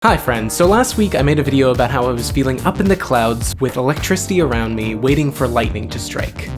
Hi friends, so last week I made a video about how I was feeling up in the clouds with electricity around me waiting for lightning to strike.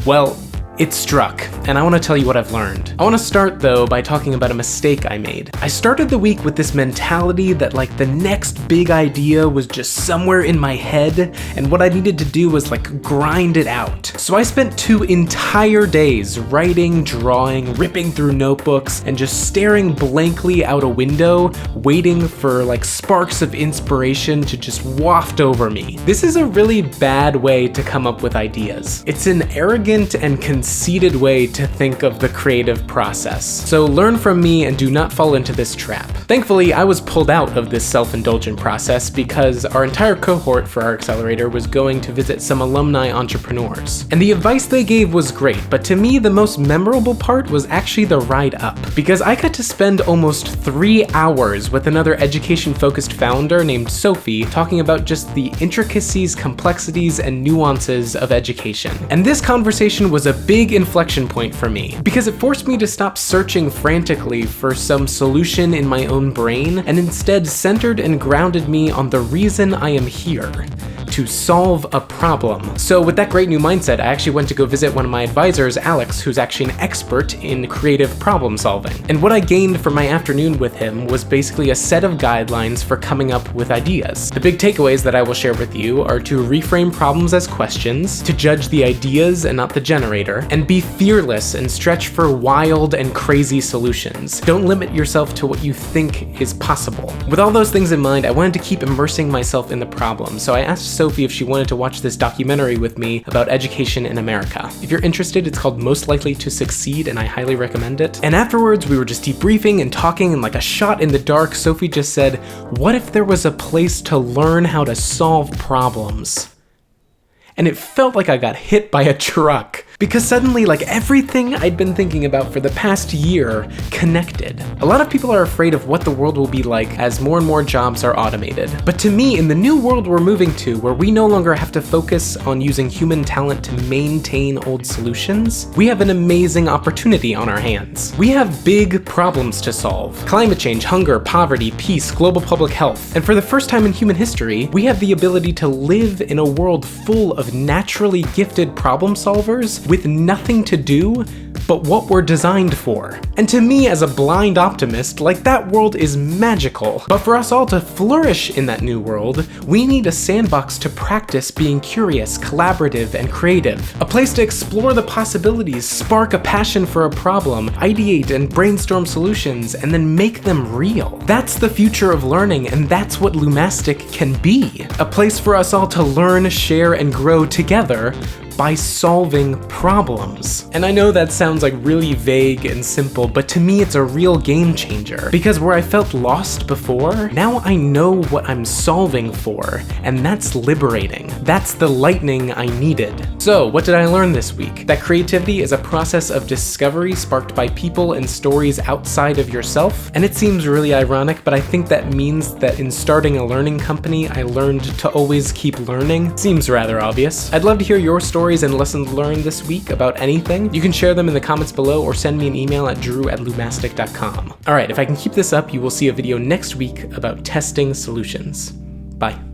Well, it struck, and I want to tell you what I've learned. I want to start though by talking about a mistake I made. I started the week with this mentality that the next big idea was just somewhere in my head, and what I needed to do was grind it out. So I spent 2 entire days writing, drawing, ripping through notebooks, and just staring blankly out a window, waiting for sparks of inspiration to just waft over me. This is a really bad way to come up with ideas. It's an arrogant and conceited way to think of the creative process. So learn from me and do not fall into this trap. Thankfully, I was pulled out of this self-indulgent process because our entire cohort for our accelerator was going to visit some alumni entrepreneurs. And the advice they gave was great, but to me the most memorable part was actually the ride up, because I got to spend almost 3 hours with another education-focused founder named Sophie talking about just the intricacies, complexities, and nuances of education. And this conversation was a big inflection point for me, because it forced me to stop searching frantically for some solution in my own brain, and instead centered and grounded me on the reason I am here: to solve a problem. So with that great new mindset, I actually went to go visit one of my advisors, Alex, who's actually an expert in creative problem solving. And what I gained from my afternoon with him was basically a set of guidelines for coming up with ideas. The big takeaways that I will share with you are to reframe problems as questions, to judge the ideas and not the generator, and be fearless and stretch for wild and crazy solutions. Don't limit yourself to what you think is possible. With all those things in mind, I wanted to keep immersing myself in the problem, so I asked Sophie if she wanted to watch this documentary with me about education in America. If you're interested, it's called Most Likely to Succeed, and I highly recommend it. And afterwards, we were just debriefing and talking, and like a shot in the dark, Sophie just said, "What if there was a place to learn how to solve problems?" And it felt like I got hit by a truck, because suddenly everything I'd been thinking about for the past year connected. A lot of people are afraid of what the world will be like as more and more jobs are automated. But to me, in the new world we're moving to, where we no longer have to focus on using human talent to maintain old solutions, we have an amazing opportunity on our hands. We have big problems to solve: climate change, hunger, poverty, peace, global public health. And for the first time in human history, we have the ability to live in a world full of naturally gifted problem solvers with nothing to do but what we're designed for. And to me, as a blind optimist, that world is magical. But for us all to flourish in that new world, we need a sandbox to practice being curious, collaborative, and creative. A place to explore the possibilities, spark a passion for a problem, ideate and brainstorm solutions, and then make them real. That's the future of learning, and that's what Lumastic can be. A place for us all to learn, share, and grow together by solving problems. And I know that sounds really vague and simple, but to me it's a real game changer. Because where I felt lost before, now I know what I'm solving for, and that's liberating. That's the lightning I needed. So what did I learn this week? That creativity is a process of discovery sparked by people and stories outside of yourself. And it seems really ironic, but I think that means that in starting a learning company, I learned to always keep learning. Seems rather obvious. I'd love to hear your stories and lessons learned this week about anything. You can share them in the comments below or send me an email at drew@lumastic.com. Alright, if I can keep this up, you will see a video next week about testing solutions. Bye.